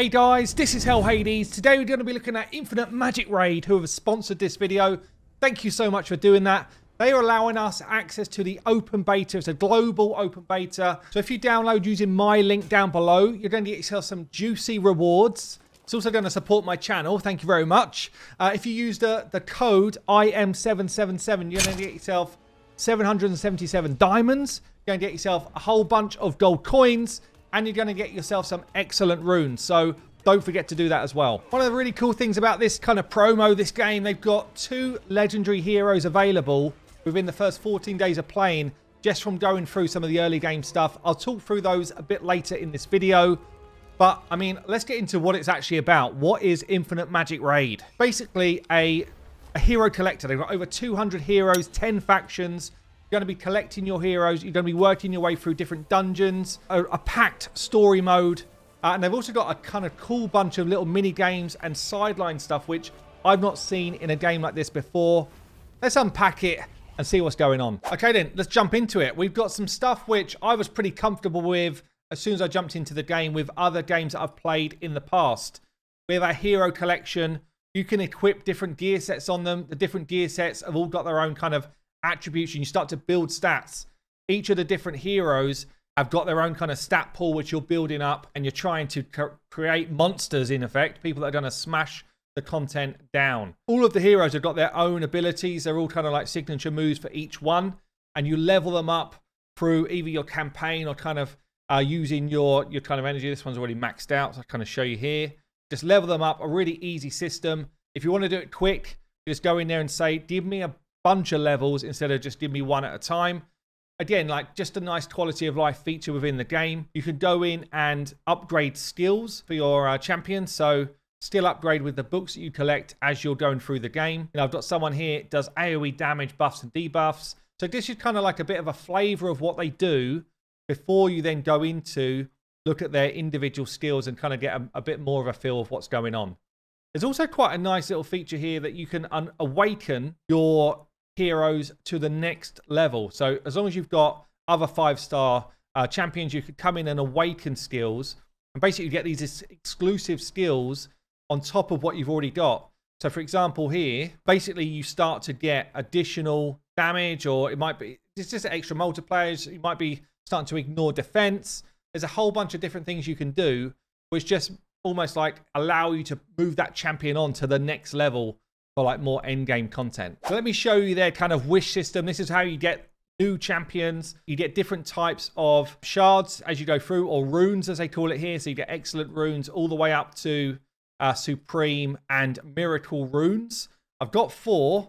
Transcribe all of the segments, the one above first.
Hey guys, this is Hell Hades. Today we're going to be looking at Infinite Magicraid, who have sponsored this video. Thank you so much for doing that. They are allowing us access to the open beta. It's a global open beta. So if you download using my link down below, you're going to get yourself some juicy rewards. It's also going to support my channel. Thank you very much. If you use the code IM777, you're going to get yourself 777 diamonds. You're going to get yourself a whole bunch of gold coins. And you're going to get yourself some excellent runes. So don't forget to do that as well. One of the really cool things about this kind of promo, this game, they've got 2 legendary heroes available within the first 14 days of playing, just from going through some of the early game stuff. I'll talk through those a bit later in this video. But, I mean, let's get into what it's actually about. What is Infinite Magicraid? Basically, a hero collector. They've got over 200 heroes, 10 factions. You're going to be collecting your heroes. You're going to be working your way through different dungeons, a packed story mode. And they've also got a kind of cool bunch of little mini games and sideline stuff, which I've not seen in a game like this before. Let's unpack it and see what's going on. Okay, then, let's jump into it. We've got some stuff which I was pretty comfortable with as soon as I jumped into the game with other games that I've played in the past. We have our hero collection. You can equip different gear sets on them. The different gear sets have all got their own kind of attributes, and you start to build stats. Each of the different heroes have got their own kind of stat pool which you're building up, and you're trying to create monsters, in effect, people that are going to smash the content down. All of the heroes have got their own abilities. They're all kind of like signature moves for each one, and you level them up through either your campaign or kind of using your kind of energy. This one's already maxed out, so I'll kind of show you here. Just level them up. A really easy system. If you want to do it quick, you just go in there and say, give me a bunch of levels instead of just give me one at a time. Again, like just a nice quality of life feature within the game. You can go in and upgrade skills for your champions. So still upgrade with the books that you collect as you're going through the game. You know, I've got someone here does AoE damage buffs and debuffs. So this is kind of like a bit of a flavor of what they do before you then go into look at their individual skills and kind of get a bit more of a feel of what's going on. There's also quite a nice little feature here that you can awaken your heroes to the next level. So as long as you've got other 5-star champions, you could come in and awaken skills and basically get these exclusive skills on top of what you've already got. So for example here, basically you start to get additional damage, or it might be it's just extra multipliers. You might be starting to ignore defense. There's a whole bunch of different things you can do which just almost like allow you to move that champion on to the next level for like more end game content. So let me show you their kind of wish system. This is how you get new champions. You get different types of shards as you go through, or runes as they call it here. So you get excellent runes all the way up to supreme and miracle runes. I've got 4.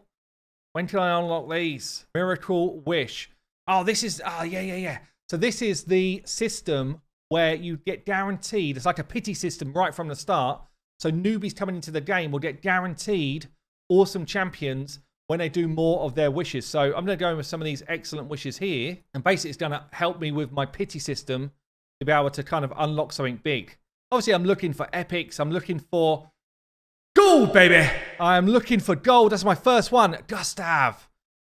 When can I unlock these? Miracle wish. Oh, this is yeah. So this is the system where you get guaranteed. It's like a pity system right from the start. So newbies coming into the game will get guaranteed awesome champions when they do more of their wishes. So I'm going to go in with some of these excellent wishes here. And basically it's going to help me with my pity system to be able to kind of unlock something big. Obviously I'm looking for epics. I'm looking for gold, baby. I'm looking for gold. That's my first one. Gustav.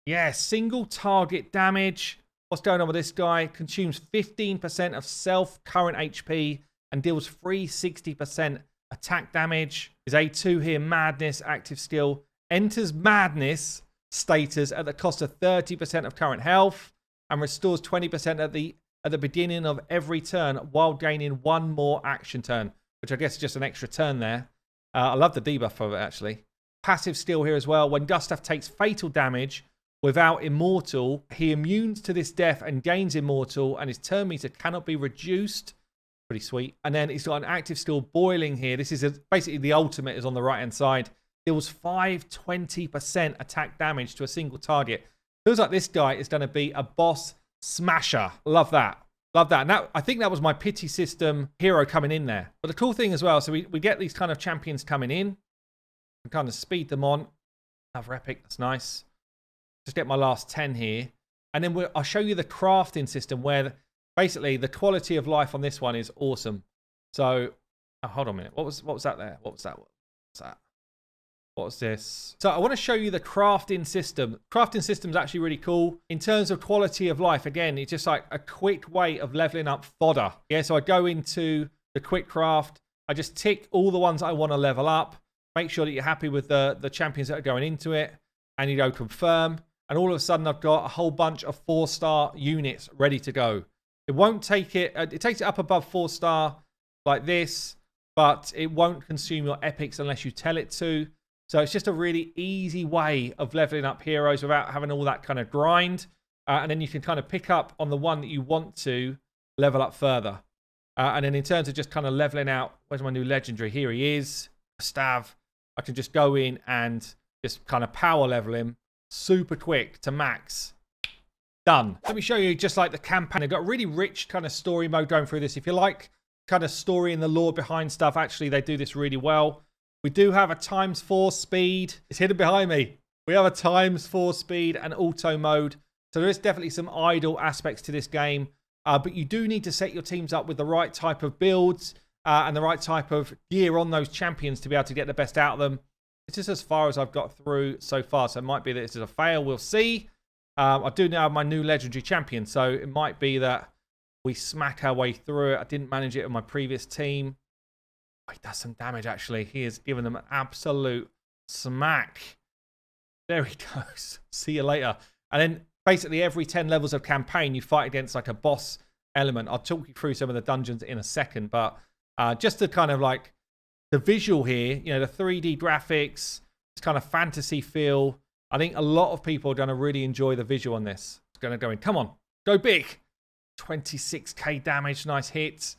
Yeah, single target damage. What's going on with this guy? Consumes 15% of self-current HP and deals free 60% attack damage. His A2 here, Madness, active skill. Enters Madness status at the cost of 30% of current health and restores 20% at the beginning of every turn while gaining 1 more action turn, which I guess is just an extra turn there. I love the debuff of it, actually. Passive skill here as well. When Gustav takes fatal damage without Immortal, he immunes to this death and gains Immortal, and his turn meter cannot be reduced. Pretty sweet. And then he's got an active skill, Boiling here. This is basically the ultimate is on the right-hand side. Deals 520% attack damage to a single target. Feels like this guy is going to be a boss smasher. Love that. Love that. And that, I think that was my pity system hero coming in there. But the cool thing as well, so we get these kind of champions coming in and kind of speed them on. Another epic. That's nice. Just get my last 10 here. And then I'll show you the crafting system where basically the quality of life on this one is awesome. So, hold on a minute. What was that there? What was that? What's that? What's this? So I want to show you the crafting system. Crafting system is actually really cool. In terms of quality of life, again, it's just like a quick way of leveling up fodder. Yeah, so I go into the quick craft. I just tick all the ones I want to level up. Make sure that you're happy with the champions that are going into it. And you go confirm. And all of a sudden, I've got a whole bunch of 4-star units ready to go. It won't take it. It takes it up above 4-star like this. But it won't consume your epics unless you tell it to. So it's just a really easy way of leveling up heroes without having all that kind of grind. And then you can kind of pick up on the one that you want to level up further. And then in terms of just kind of leveling out, where's my new legendary? Here he is, Stav. I can just go in and just kind of power level him super quick to max. Done. Let me show you just like the campaign. I've got a really rich kind of story mode going through this. If you like kind of story and the lore behind stuff, actually they do this really well. We do have a ×4 speed. It's hidden behind me. We have a ×4 speed and auto mode. So there is definitely some idle aspects to this game. But you do need to set your teams up with the right type of builds and the right type of gear on those champions to be able to get the best out of them. It's just as far as I've got through so far. So it might be that this is a fail. We'll see. I do now have my new legendary champion. So it might be that we smack our way through it. I didn't manage it on my previous team. Oh, he does some damage, actually. He has given them an absolute smack. There he goes. See you later. And then basically every 10 levels of campaign, you fight against like a boss element. I'll talk you through some of the dungeons in a second. But just to kind of like the visual here, you know, the 3D graphics, this kind of fantasy feel. I think a lot of people are going to really enjoy the visual on this. It's going to go in. Come on. Go big. 26k damage. Nice hit.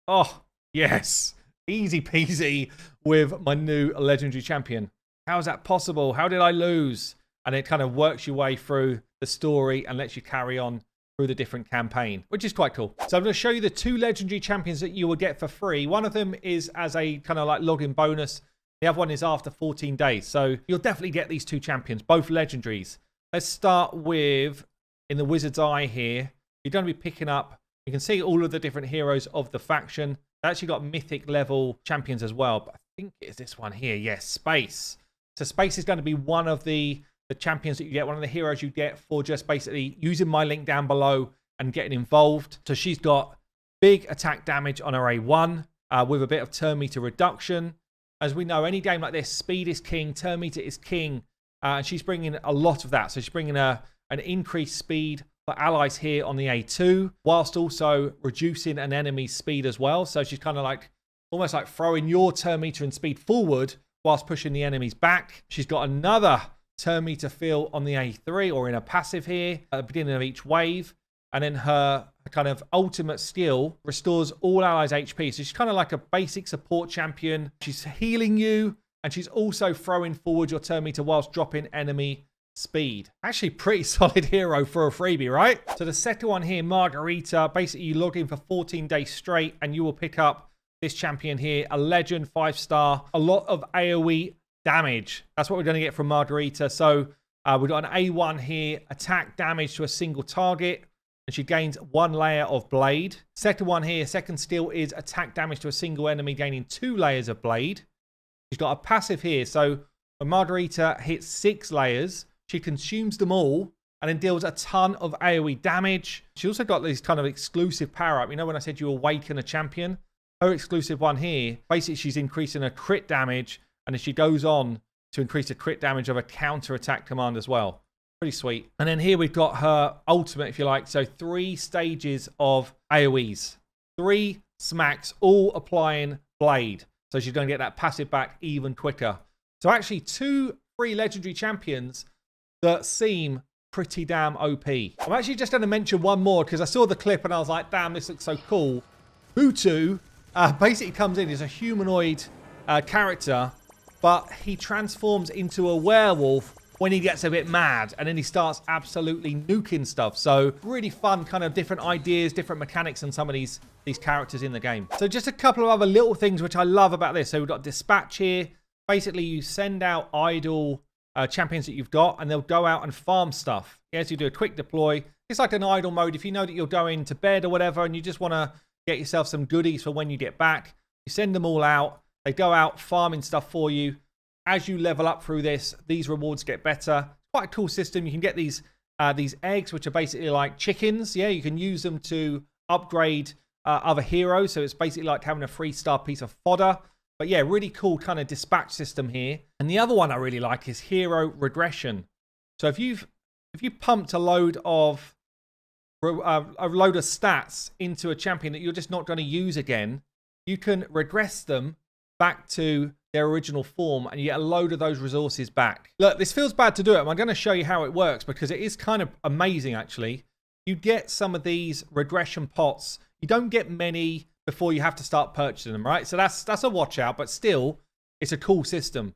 Oh, yes. Easy peasy with my new legendary champion. How is that possible? How did I lose? And it kind of works your way through the story and lets you carry on through the different campaign, which is quite cool. So I'm going to show you the 2 legendary champions that you will get for free. One of them is as a kind of like login bonus. The other one is after 14 days. So you'll definitely get these 2 champions, both legendaries. Let's start with, in the Wizard's Eye here, you're going to be picking up, you can see all of the different heroes of the faction. They actually got mythic level champions as well. But I think it is this one here. Yes, Space. So Space is going to be one of the champions that you get, one of the heroes you get for just basically using my link down below and getting involved. So she's got big attack damage on her A1 with a bit of turn meter reduction. As we know, any game like this, speed is king, turn meter is king, and she's bringing a lot of that. So she's bringing an increased speed for allies here on the A2, whilst also reducing an enemy's speed as well. So she's kind of like almost like throwing your turn meter and speed forward whilst pushing the enemies back. She's got another turn meter feel on the A3 or in a passive here at the beginning of each wave. And then her kind of ultimate skill restores all allies HP. So she's kind of like a basic support champion. She's healing you and she's also throwing forward your turn meter whilst dropping enemy speed. Actually pretty solid hero for a freebie, right? So the second one here, Margarita, basically you log in for 14 days straight and you will pick up this champion here, a legend 5-star, a lot of AoE damage. That's what we're going to get from Margarita. So we've got an A1 here, attack damage to a single target, and she gains 1 layer of blade. Second one here, second skill is attack damage to a single enemy, gaining 2 layers of blade. She's got a passive here. So when Margarita hits 6 layers, she consumes them all and then deals a ton of AoE damage. She also got this kind of exclusive power-up. You know when I said you awaken a champion? Her exclusive one here, basically she's increasing her crit damage, and then she goes on to increase the crit damage of a counter-attack command as well. Pretty sweet. And then here we've got her ultimate, if you like. So 3 stages of AoEs. 3 smacks, all applying blade. So she's going to get that passive back even quicker. So actually 2 free legendary champions that seem pretty damn OP. I'm actually just going to mention one more because I saw the clip and I was like, damn, this looks so cool. Hutu basically comes in as a humanoid character, but he transforms into a werewolf when he gets a bit mad, and then he starts absolutely nuking stuff. So really fun kind of different ideas, different mechanics in some of these characters in the game. So just a couple of other little things which I love about this. So we've got dispatch here. Basically, you send out idle champions that you've got, and they'll go out and farm stuff. Yes, you do a quick deploy. It's like an idle mode. If you know that you're going to bed or whatever, and you just want to get yourself some goodies for when you get back, you send them all out. They go out farming stuff for you. As you level up through this, these rewards get better. Quite a cool system. You can get these eggs, which are basically like chickens. Yeah, you can use them to upgrade other heroes. So it's basically like having a 3-star piece of fodder. But yeah, really cool kind of dispatch system here. And the other one I really like is hero regression. So if you pumped a load of stats into a champion that you're just not going to use again, you can regress them back to their original form and you get a load of those resources back. Look, this feels bad to do it. I'm going to show you how it works because it is kind of amazing actually. You get some of these regression pots. You don't get many before you have to start purchasing them, right? So that's a watch out, but still, it's a cool system.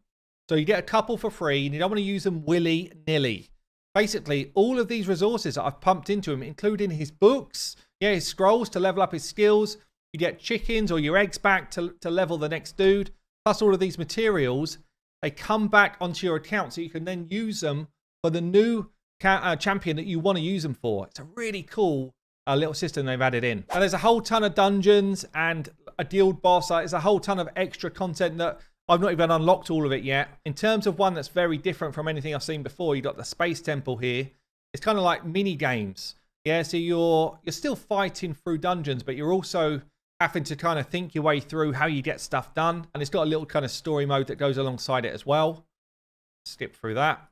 So you get a couple for free and you don't want to use them willy-nilly. Basically, all of these resources that I've pumped into him, including his books, his scrolls to level up his skills, you get chickens or your eggs back to level the next dude, plus all of these materials, they come back onto your account so you can then use them for the new champion that you want to use them for. It's a really cool little system they've added in. And there's a whole ton of dungeons and a guild boss. There's a whole ton of extra content that I've not even unlocked all of it yet. In terms of one that's very different from anything I've seen before, you got the Space Temple here. It's kind of like mini games. Yeah, so you're still fighting through dungeons, but you're also having to kind of think your way through how you get stuff done. And it's got a little kind of story mode that goes alongside it as well. Skip through that.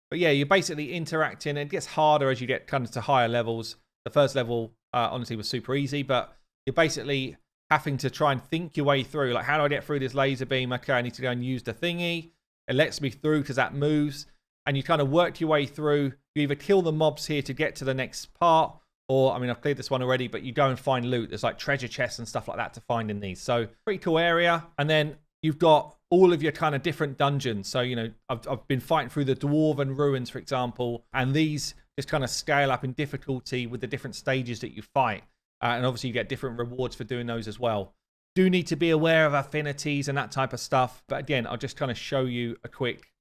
But yeah, you're basically interacting. It gets harder as you get kind of to higher levels. The first level, honestly, was super easy, but you're basically having to try and think your way through. Like, how do I get through this laser beam? Okay, I need to go and use the thingy. It lets me through because that moves. And you kind of work your way through. You either kill the mobs here to get to the next part, or, I mean, I've cleared this one already, but you go and find loot. There's like treasure chests and stuff like that to find in these. So, pretty cool area. And then you've got all of your kind of different dungeons. So, you know, I've been fighting through the Dwarven Ruins, for example, and these just kind of scale up in difficulty with the different stages that you fight. And obviously you get different rewards for doing those as well. Do need to be aware of affinities and that type of stuff. But again, I'll just kind of show you a quick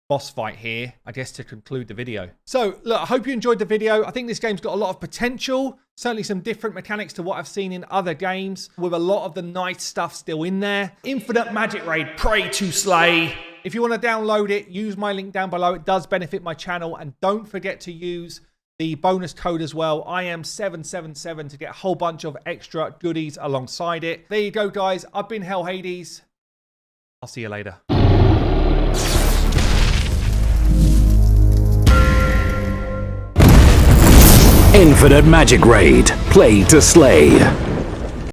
boss fight here, I guess, to conclude the video. So, look, I hope you enjoyed the video. I think this game's got a lot of potential. Certainly some different mechanics to what I've seen in other games, with a lot of the nice stuff still in there. Infinite Magicraid, pray to slay. If you want to download it, use my link down below. It does benefit my channel. And don't forget to use the bonus code as well, IAM777, to get a whole bunch of extra goodies alongside it. There you go, guys. I've been Hell Hades. I'll see you later. Infinite Magicraid, play to slay.